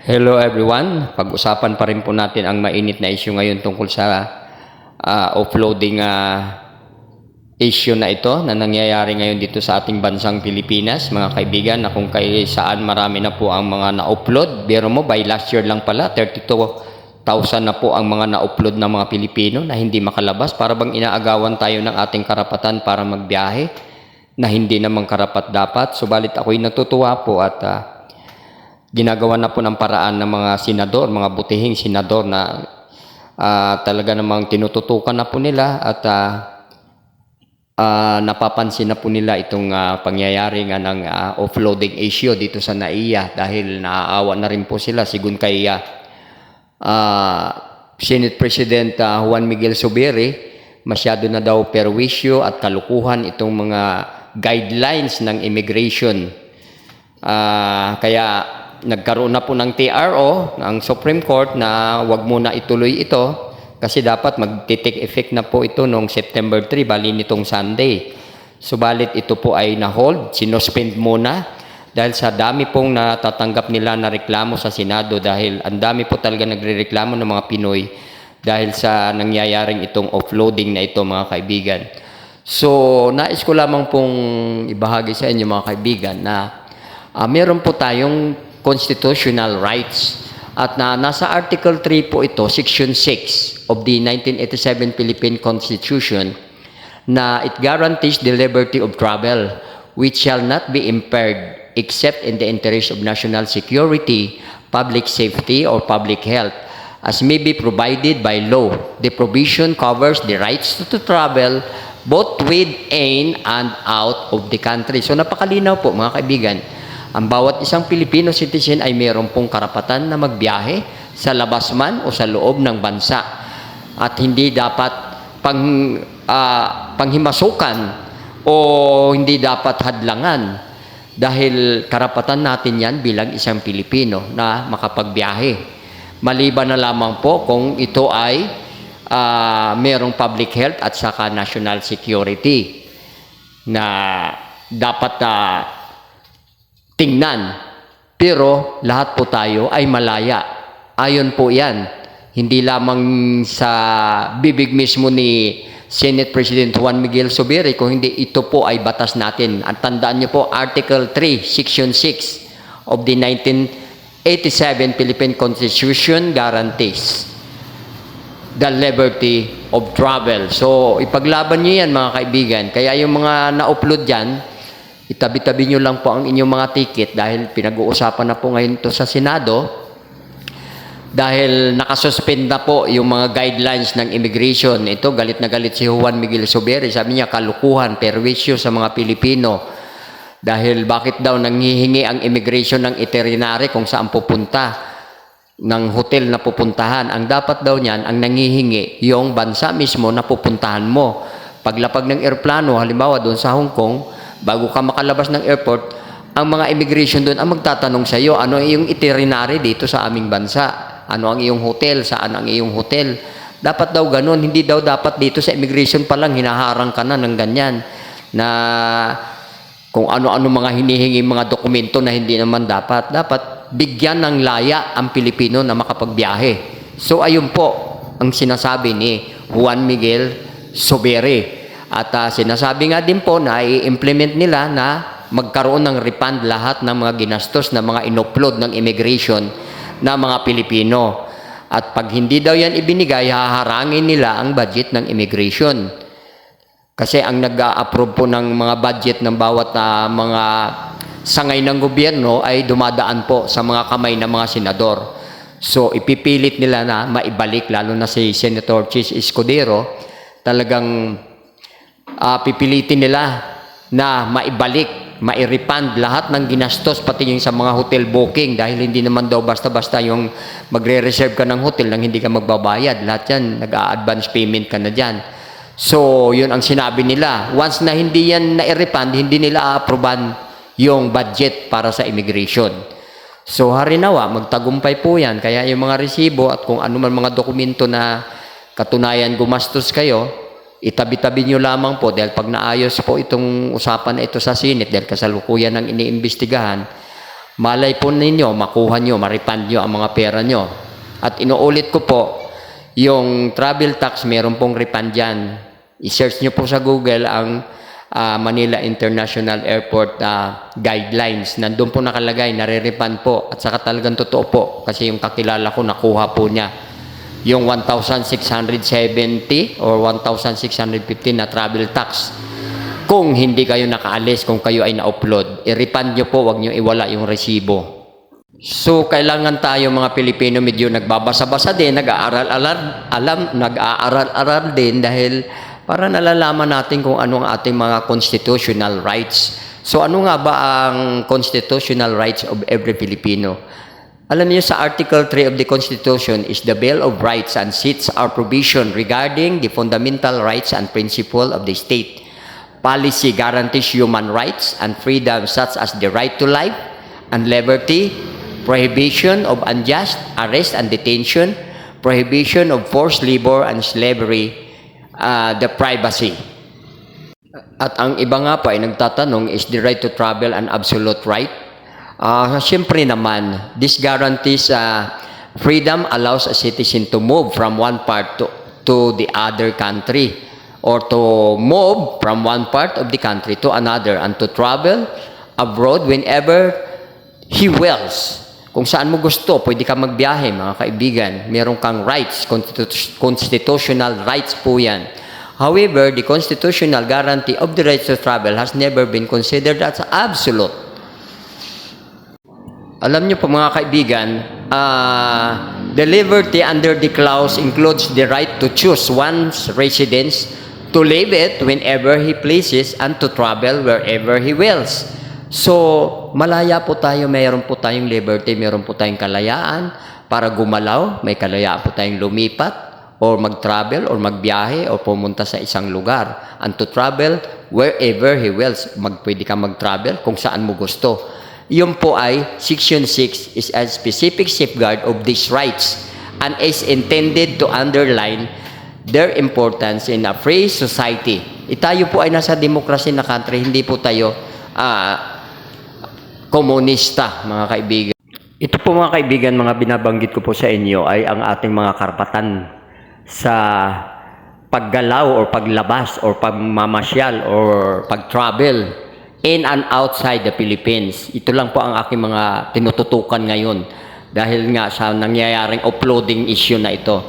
Hello everyone, pag-usapan pa rin po natin ang mainit na issue ngayon tungkol sa offloading issue na ito na nangyayari ngayon dito sa ating bansang Pilipinas, mga kaibigan, na kung kay saan marami na po ang mga na-upload. Biro mo, by last year lang pala, 32,000 na po ang mga na-upload ng mga Pilipino na hindi makalabas. Para bang inaagawan tayo ng ating karapatan para magbiyahe na hindi naman karapat-dapat. Subalit ako'y natutuwa po at ginagawa na po ng paraan ng mga senador, mga butihing senador na talaga namang tinututukan na po nila at napapansin na po nila itong pangyayari nga ng offloading issue dito sa NAIA dahil naaawa na rin po sila sigun kay Senate President Juan Miguel Zubiri. Masyado na daw perwisyo at kalukuhan itong mga guidelines ng immigration. Kaya nagkaroon na po ng TRO ng Supreme Court na wag muna ituloy ito kasi dapat mag-take effect na po ito noong September 3, bali nitong Sunday. Subalit ito po ay na-hold, sinuspend muna dahil sa dami pong natatanggap nila na reklamo sa Senado dahil ang dami po talaga nagrereklamo ng mga Pinoy dahil sa nangyayaring itong offloading na ito, mga kaibigan. So, nais ko lamang pong ibahagi sa inyo, mga kaibigan, na meron po tayong constitutional rights at nasa Article 3 po ito, Section 6 of the 1987 Philippine Constitution, na it guarantees the liberty of travel which shall not be impaired except in the interest of national security, public safety, or public health as may be provided by law. The provision covers the rights to travel both within and out of the country. So napakalinaw po, mga kaibigan. Ang bawat isang Filipino citizen ay mayroon pong karapatan na magbiyahe sa labas man o sa loob ng bansa. At hindi dapat panghimasukan o hindi dapat hadlangan dahil karapatan natin yan bilang isang Pilipino na makapagbiyahe. Maliban na lamang po kung ito ay mayroong public health at saka national security na dapat tingnan. Pero lahat po tayo ay malaya. Ayon po yan, hindi lamang sa bibig mismo ni Senate President Juan Miguel Zubiri, kung hindi ito po ay batas natin. At tandaan niyo po, Article 3, Section 6 of the 1987 Philippine Constitution guarantees the liberty of travel. So, ipaglaban niyo yan, mga kaibigan. Kaya yung mga na-upload dyan, itabi-tabi nyo lang po ang inyong mga ticket dahil pinag-uusapan na po ngayon ito sa Senado dahil nakasuspend na po yung mga guidelines ng immigration. Ito, galit na galit si Juan Miguel Zubiri. Sabi niya, kalukuhan, perwisyo sa mga Pilipino. Dahil bakit daw nanghihingi ang immigration ng itinerary kung saan pupunta ng hotel na pupuntahan. Ang dapat daw niyan, ang nanghihingi, yung bansa mismo na pupuntahan mo. Paglapag ng airplano, halimbawa doon sa Hong Kong, bago ka makalabas ng airport, ang mga immigration doon ang magtatanong sa iyo, ano ang iyong itinerary dito sa aming bansa? Ano ang iyong hotel? Saan ang iyong hotel? Dapat daw ganun. Hindi daw dapat dito sa immigration pa lang hinaharang ka na ng ganyan na kung ano-ano mga hinihingi mga dokumento na hindi naman dapat. Dapat bigyan ng laya ang Pilipino na makapagbiyahe. So ayun po ang sinasabi ni Juan Miguel Zubiri. At sinasabi nga din po na i-implement nila na magkaroon ng refund lahat ng mga ginastos na mga inupload ng immigration na mga Pilipino. At pag hindi daw yan ibinigay, haharangin nila ang budget ng immigration. Kasi ang nag-a-approve po ng mga budget ng bawat mga sangay ng gobyerno ay dumadaan po sa mga kamay ng mga senador. So ipipilit nila na maibalik, lalo na si Senator Chis Escudero, talagang pipilitin nila na maibalik, mai-refund lahat ng ginastos, pati yung sa mga hotel booking, dahil hindi naman daw basta-basta yung magre-reserve ka ng hotel nang hindi ka magbabayad. Lahat yan, nag-a-advance payment ka na dyan. So, yun ang sinabi nila. Once na hindi yan na-refund, hindi nila a-approvean yung budget para sa immigration. So, harinawa, magtagumpay po yan. Kaya yung mga resibo at kung ano man mga dokumento na katunayan gumastos kayo, itabi-tabi nyo lamang po dahil pag naayos po itong usapan na ito sa Senate dahil kasalukuyan ng iniimbestigahan, Malay po ninyo, makuha nyo, ma-refund nyo ang mga pera nyo. At inuulit ko po, yung travel tax, meron pong refund dyan. I-search nyo po sa Google ang Manila International Airport guidelines. Nandun po nakalagay, nare-refund po. At saka talagang totoo po, kasi yung kakilala ko, nakuha po niya. Yung 1,670 or 1,615 na travel tax. Kung hindi kayo nakaalis, kung kayo ay na-upload, i-refund nyo po, wag nyo iwala yung resibo. So, kailangan tayo mga Pilipino medyo nagbabasa-basa din, nag-aaral-aral din dahil para nalalaman natin kung ano ang ating mga constitutional rights. So, ano nga ba ang constitutional rights of every Filipino? Alam niyo sa Article 3 of the Constitution is the Bill of Rights and sets our provision regarding the fundamental rights and principle of the state. Policy guarantees human rights and freedom such as the right to life and liberty, prohibition of unjust arrest and detention, prohibition of forced labor and slavery, the privacy. At ang iba nga pa ay nagtatanong, is the right to travel an absolute right? Siyempre naman, this guarantees freedom allows a citizen to move from one part to the other country or to move from one part of the country to another and to travel abroad whenever he wills. Kung saan mo gusto, pwede ka magbiyahe, mga kaibigan. Meron kang rights, constitutional rights po yan. However, the constitutional guarantee of the right to travel has never been considered as absolute. Alam niyo po mga kaibigan, the liberty under the clause includes the right to choose one's residence, to leave it whenever he pleases, and to travel wherever he wills. So, malaya po tayo, mayroon po tayong liberty, mayroon po tayong kalayaan para gumalaw, may kalayaan po tayong lumipat, or mag-travel, or magbiyahe, or pumunta sa isang lugar. And to travel wherever he wills. Pwede ka mag-travel kung saan mo gusto. Yun po ay, Section 6 is a specific safeguard of these rights and is intended to underline their importance in a free society. Tayo po ay nasa demokrasya na country, hindi po tayo komunista, mga kaibigan. Ito po mga kaibigan, mga binabanggit ko po sa inyo ay ang ating mga karapatan sa paggalaw or paglabas or pagmamasyal or pag-travel in and outside the Philippines. Ito lang po ang aking mga tinututukan ngayon dahil nga sa nangyayaring uploading issue na ito.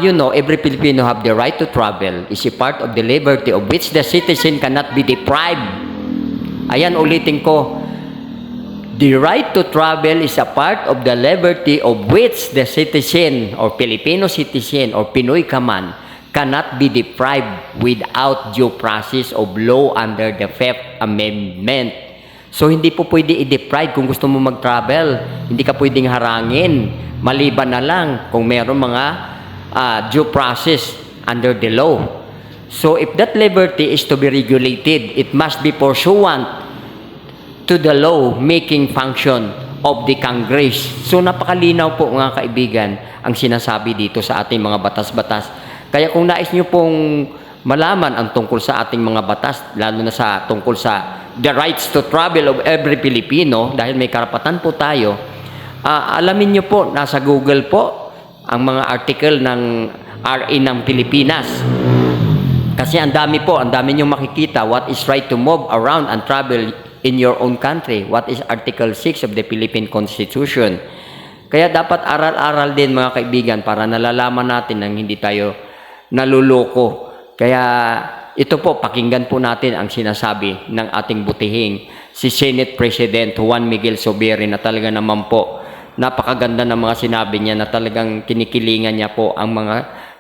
You know, every Filipino have the right to travel is a part of the liberty of which the citizen cannot be deprived. Ayan, ulitin ko. The right to travel is a part of the liberty of which the citizen or Filipino citizen or Pinoy ka man cannot be deprived without due process of law under the Fifth Amendment. So, hindi po pwede i-deprive kung gusto mo mag-travel. Hindi ka pwedeng harangin. Maliban na lang kung meron mga due process under the law. So, if that liberty is to be regulated, it must be pursuant to the law-making function of the Congress. So, napakalinaw po mga kaibigan ang sinasabi dito sa ating mga batas-batas. Kaya kung nais nyo pong malaman ang tungkol sa ating mga batas, lalo na sa tungkol sa the rights to travel of every Filipino, dahil may karapatan po tayo, alamin nyo po, nasa Google po, ang mga article ng RA ng Pilipinas. Kasi ang dami nyo makikita, what is right to move around and travel in your own country. What is Article 6 of the Philippine Constitution? Kaya dapat aral-aral din mga kaibigan para nalalaman natin nang hindi tayo naluloko. Kaya ito po, pakinggan po natin ang sinasabi ng ating butihing si Senate President Juan Miguel Zubiri na talaga naman po napakaganda ng mga sinabi niya na talagang kinikilingan niya po ang mga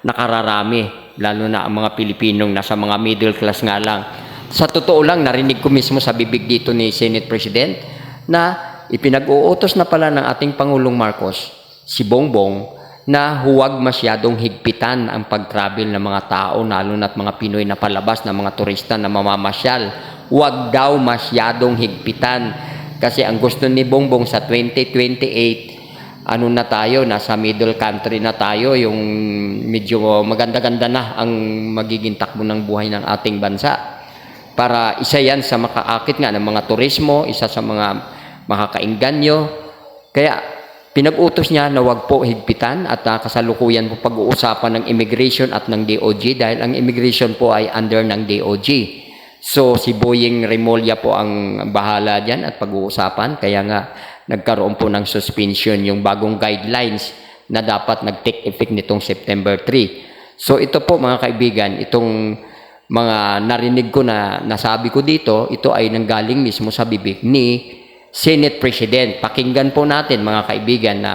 nakararami, lalo na ang mga Pilipinong nasa mga middle class nga lang. Sa totoo lang, narinig ko mismo sa bibig dito ni Senate President na ipinag-uutos na pala ng ating Pangulong Marcos, si Bongbong, na huwag masyadong higpitan ang pag-travel ng mga tao, lalo na't mga Pinoy na palabas na mga turista na mamamasyal. Huwag daw masyadong higpitan. Kasi ang gusto ni Bongbong sa 2028, ano na tayo, nasa middle country na tayo, yung medyo maganda-ganda na ang magiging takbo ng buhay ng ating bansa. Para isa yan sa makaakit nga ng mga turismo, isa sa mga makakainganyo. Kaya pinag-utos niya na wag po higpitan at kasalukuyan po pag-uusapan ng immigration at ng DOJ dahil ang immigration po ay under ng DOJ. So si Boying Remulla po ang bahala dyan at pag-uusapan. Kaya nga nagkaroon po ng suspension yung bagong guidelines na dapat nag-take effect nitong September 3. So ito po mga kaibigan, itong mga narinig ko na nasabi ko dito, ito ay nanggaling mismo sa bibig ni Senate President. Pakinggan po natin mga kaibigan na